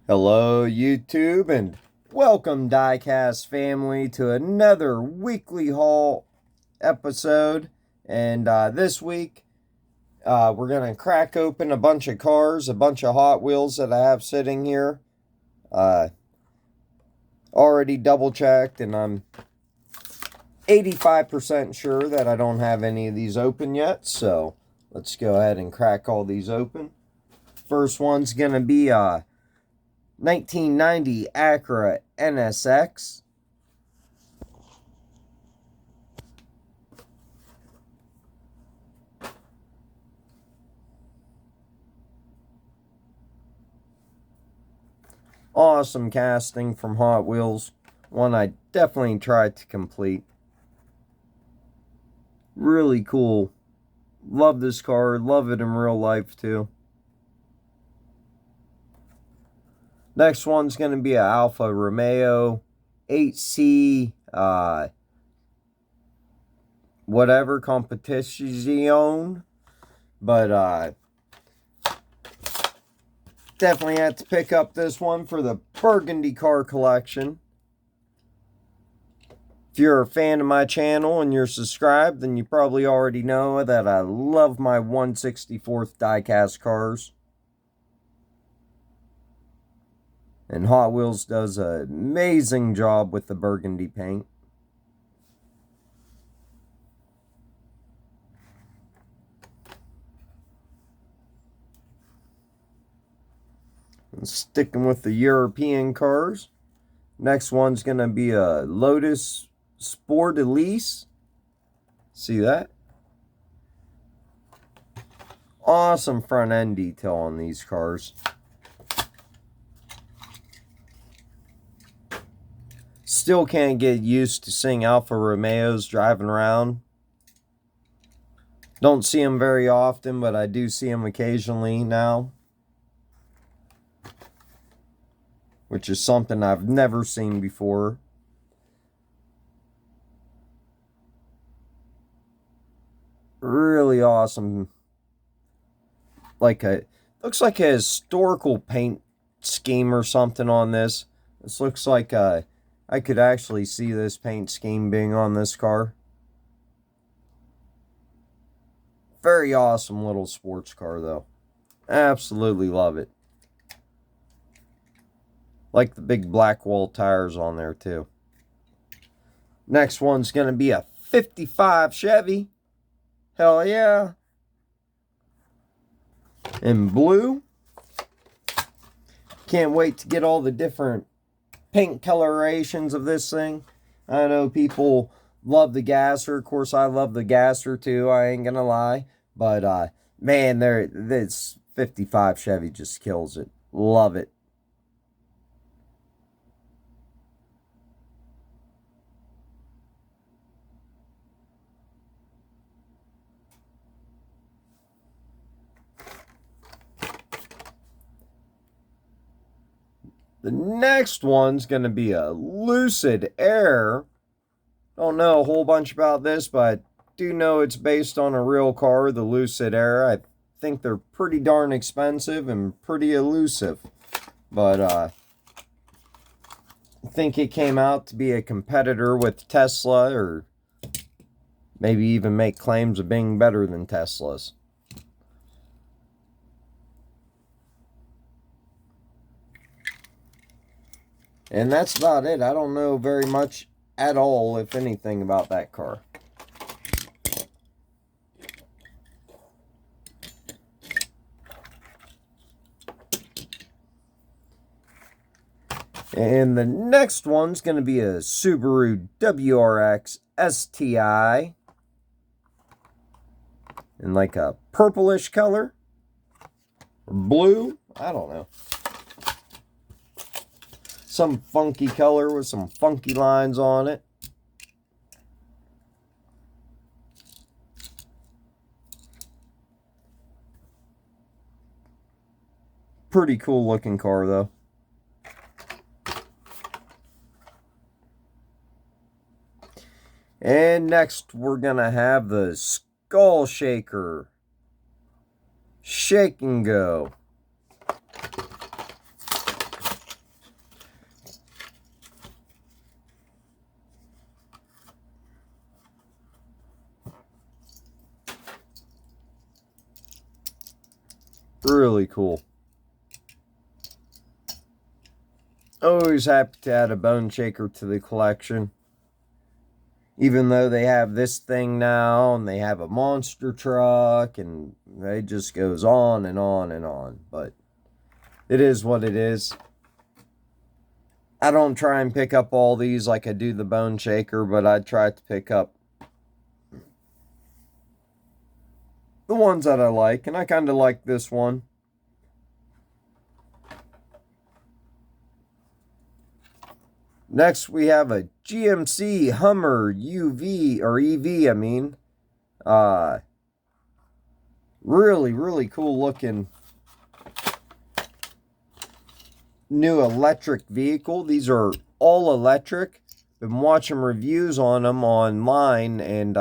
Hello YouTube and welcome Diecast family to another weekly haul episode. And this week we're going to crack open a bunch of cars, a bunch of Hot Wheels that I have sitting here. Already double checked and I'm 85% sure that I don't have any of these open yet. So let's go ahead and crack all these open. First one's going to be 1990 Acura NSX. Awesome casting from Hot Wheels. One I definitely tried to complete. Really cool. Love this car. Love it in real life too. Next one's going to be an Alfa Romeo 8C whatever competition, but definitely had to pick up this one for the Burgundy car collection. If you're a fan of my channel and you're subscribed, then you probably already know that I love my 1/64th diecast cars. And Hot Wheels does an amazing job with the burgundy paint. And sticking with the European cars, next one's going to be a Lotus Sport Elise. See that? Awesome front end detail on these cars. Still can't get used to seeing Alfa Romeos driving around. Don't see them very often, but I do see them occasionally now. Which is something I've never seen before. Really awesome. Looks like a historical paint scheme or something on this. This looks like I could actually see this paint scheme being on this car. Very awesome little sports car though. Absolutely love it. Like the big black wall tires on there too. Next one's going to be a 55 Chevy. Hell yeah. In blue. Can't wait to get all the different paint colorations of this thing. I know people love the gasser. Of course, I love the gasser too. I ain't gonna lie. But, man, this 55 Chevy just kills it. Love it. The next one's going to be a Lucid Air. Don't know a whole bunch about this, but I do know it's based on a real car, the Lucid Air. I think they're pretty darn expensive and pretty elusive. But I think it came out to be a competitor with Tesla, or maybe even make claims of being better than Tesla's. And that's about it. I don't know very much at all, if anything, about that car. And the next one's going to be a Subaru WRX STI. In like a purplish color. Or blue. I don't know. Some funky color with some funky lines on it. Pretty cool looking car though. And next we're gonna have the Skull Shaker. Shake and Go. Really cool. Always happy to add a bone shaker to the collection. Even though they have this thing now, and they have a monster truck, and it just goes on and on and on. But it is what it is. I don't try and pick up all these like I do the bone shaker, but I try to pick up the ones that I like, and I kind of like this one. Next, we have a GMC Hummer UV, or EV, I mean. Really, really cool looking new electric vehicle. These are all electric. Been watching reviews on them online, and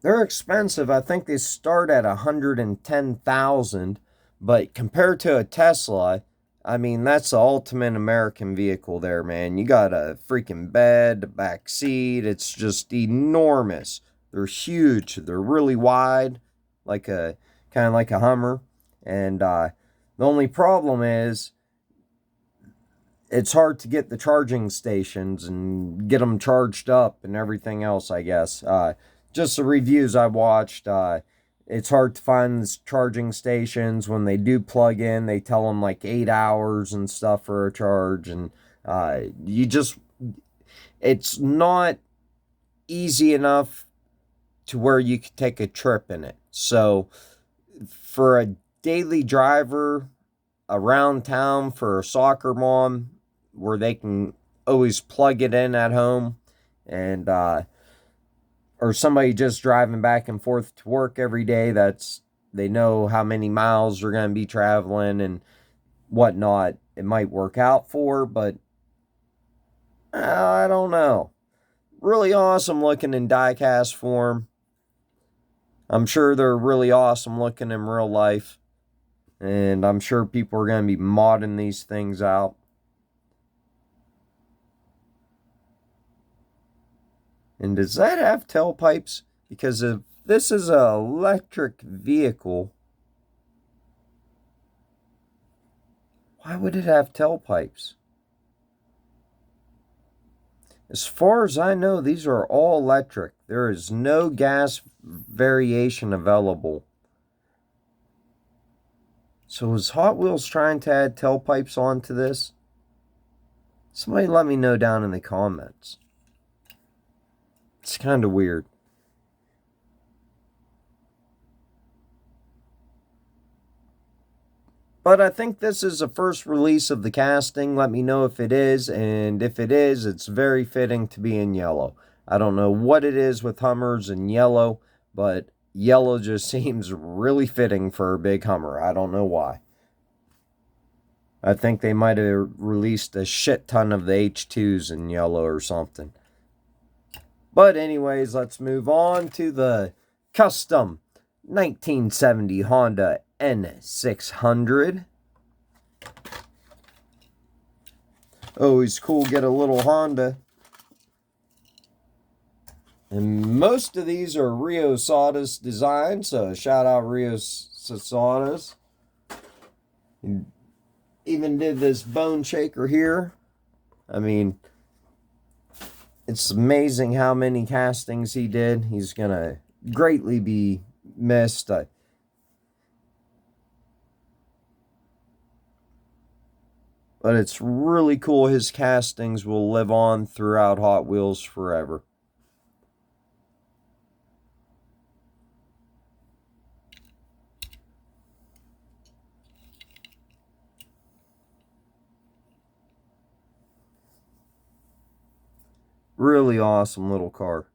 they're expensive. I think they start at $110,000, but compared to a Tesla, I mean, that's the ultimate American vehicle there, man. You got a freaking bed, a back seat. It's just enormous. They're huge. They're really wide, like a kind of like a Hummer. And the only problem is it's hard to get the charging stations and get them charged up and everything else, I guess. Just the reviews I watched, it's hard to find these charging stations. When they do plug in, they tell them like 8 hours and stuff for a charge. And it's not easy enough to where you could take a trip in it. So for a daily driver around town, for a soccer mom, where they can always plug it in at home, and or somebody just driving back and forth to work every day, they know how many miles they're going to be traveling and whatnot, it might work out for. But I don't know. Really awesome looking in die-cast form. I'm sure they're really awesome looking in real life, and I'm sure people are going to be modding these things out. And does that have tailpipes? Because if this is an electric vehicle, why would it have tailpipes? As far as I know, these are all electric. There is no gas variation available. So is Hot Wheels trying to add tailpipes onto this? Somebody let me know down in the comments. It's kind of weird. But I think this is the first release of the casting. Let me know if it is. And if it is, it's very fitting to be in yellow. I don't know what it is with Hummers in yellow, but yellow just seems really fitting for a big Hummer. I don't know why. I think they might have released a shit ton of the H2s in yellow or something. But anyways, let's move on to the custom 1970 Honda N600. Always cool, get a little Honda. And most of these are Rio Sada's design, so shout out Rio Sada's. Even did this bone shaker here. I mean, it's amazing how many castings he did. He's going to greatly be missed. But it's really cool. His castings will live on throughout Hot Wheels forever. Really awesome little car.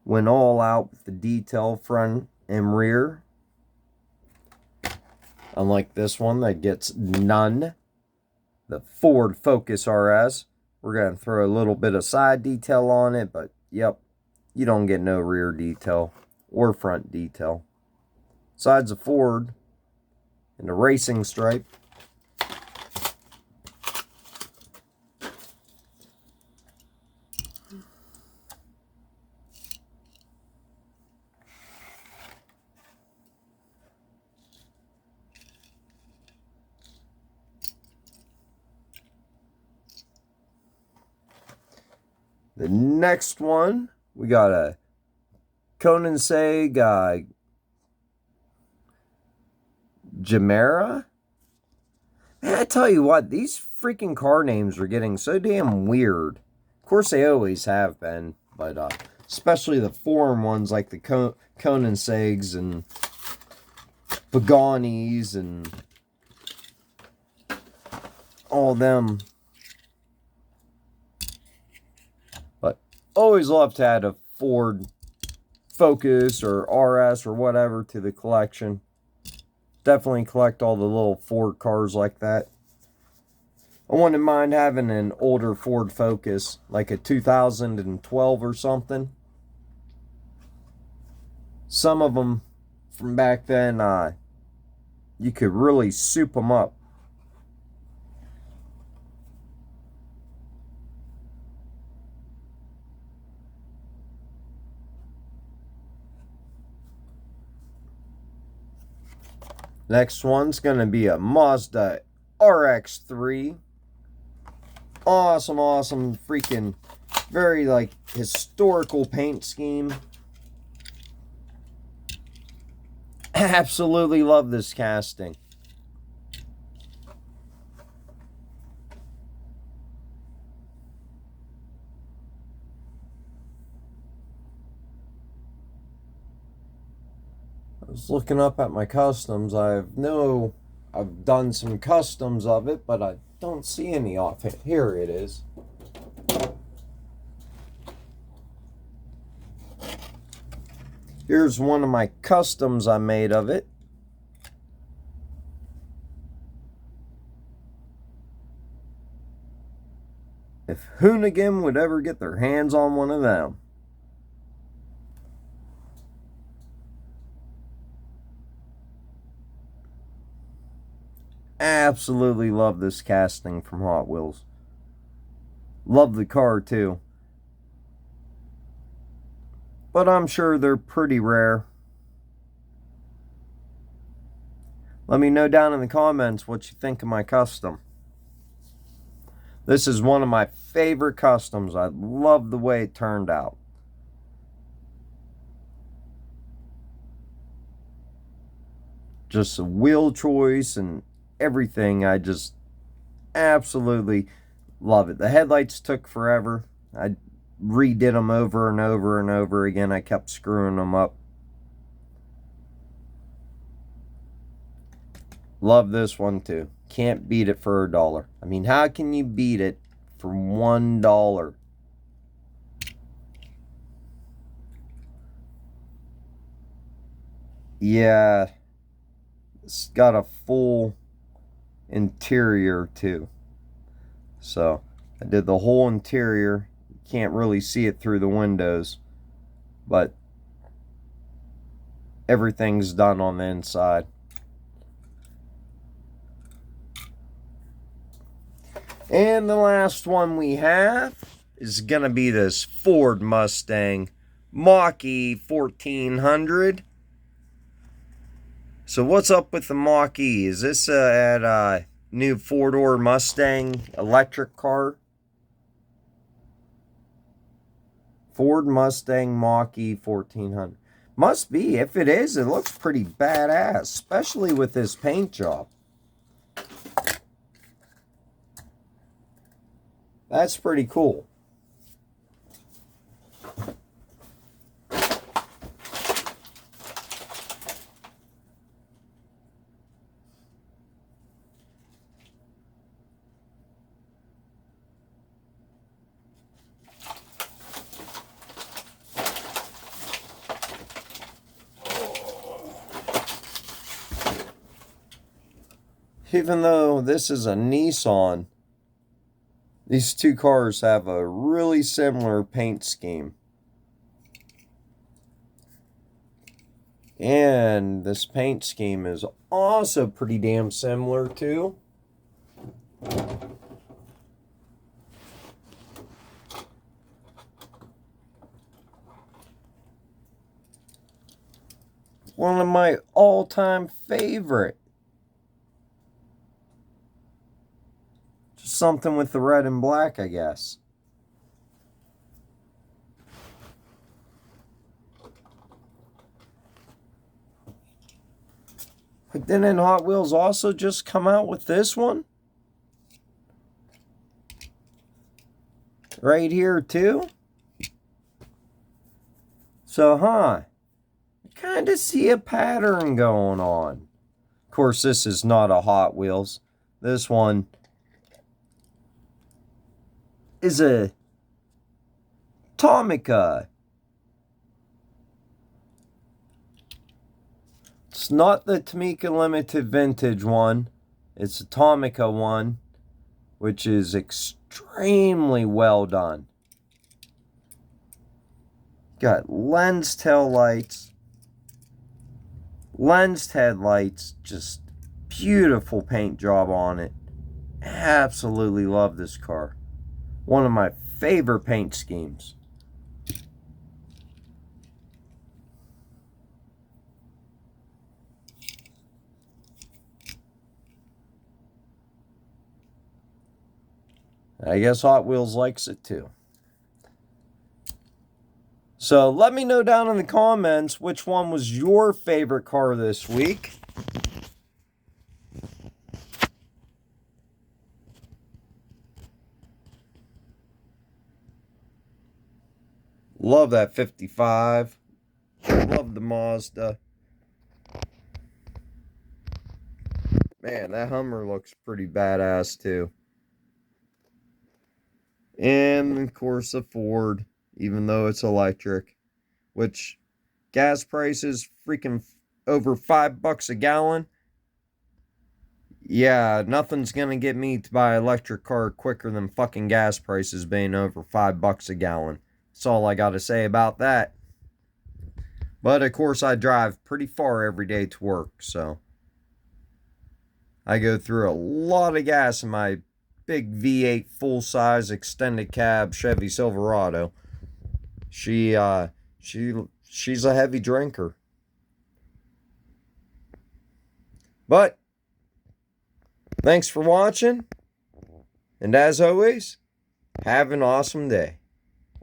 Went all out with the detail front and rear. Unlike this one that gets none. The Ford Focus RS. We're going to throw a little bit of side detail on it, but yep, you don't get no rear detail or front detail. Besides the Ford and the racing stripe. The next one, we got a Koenigsegg Gemera. And I tell you what, these freaking car names are getting so damn weird. Of course, they always have been, but especially the foreign ones like the Koenigsegg's and Paganis and all them. But always love to add a Ford Focus or RS or whatever to the collection. Definitely collect all the little Ford cars like that. I wouldn't mind having an older Ford Focus, like a 2012 or something. Some of them from back then, you could really soup them up. Next one's going to be a Mazda RX3. Awesome freaking very like historical paint scheme. Absolutely love this casting. I was looking up at my customs. I've done some customs of it, but I don't see any off it. Here it is. Here's one of my customs I made of it. If Hoonigan would ever get their hands on one of them. Absolutely love this casting from Hot Wheels. Love the car too. But I'm sure they're pretty rare. Let me know down in the comments what you think of my custom. This is one of my favorite customs. I love the way it turned out. Just a wheel choice and everything. I just absolutely love it. The headlights took forever. I redid them over and over and over again. I kept screwing them up. Love this one too. Can't beat it for $1. I mean, how can you beat it for $1? Yeah, it's got a full interior too. So I did the whole interior. You can't really see it through the windows, but everything's done on the inside. And the last one we have is going to be this Ford Mustang Mach-E 1400. So what's up with the Mach-E? Is this a new four-door Mustang electric car? Ford Mustang Mach-E 1400. Must be. If it is, it looks pretty badass, especially with this paint job. That's pretty cool. Even though this is a Nissan, these two cars have a really similar paint scheme. And this paint scheme is also pretty damn similar too. One of my all-time favorite. Just something with the red and black, I guess. But didn't Hot Wheels also just come out with this one? Right here too? So, I kind of see a pattern going on. Of course, this is not a Hot Wheels. This one is a Tomica. It's not the Tomica Limited Vintage one. It's a Tomica one, which is extremely well done. Got lensed tail lights, lensed headlights, just beautiful paint job on it. Absolutely love this car. One of my favorite paint schemes. I guess Hot Wheels likes it too. So let me know down in the comments which one was your favorite car this week. Love that 55. Love the Mazda. Man, that Hummer looks pretty badass too. And of course the Ford, even though it's electric, which gas prices freaking over $5 a gallon. Yeah, nothing's gonna get me to buy an electric car quicker than fucking gas prices being over $5 a gallon. That's all I gotta say about that. But of course I drive pretty far every day to work, so I go through a lot of gas in my big V8 full-size extended cab Chevy Silverado. She's a heavy drinker. But thanks for watching, and as always, have an awesome day.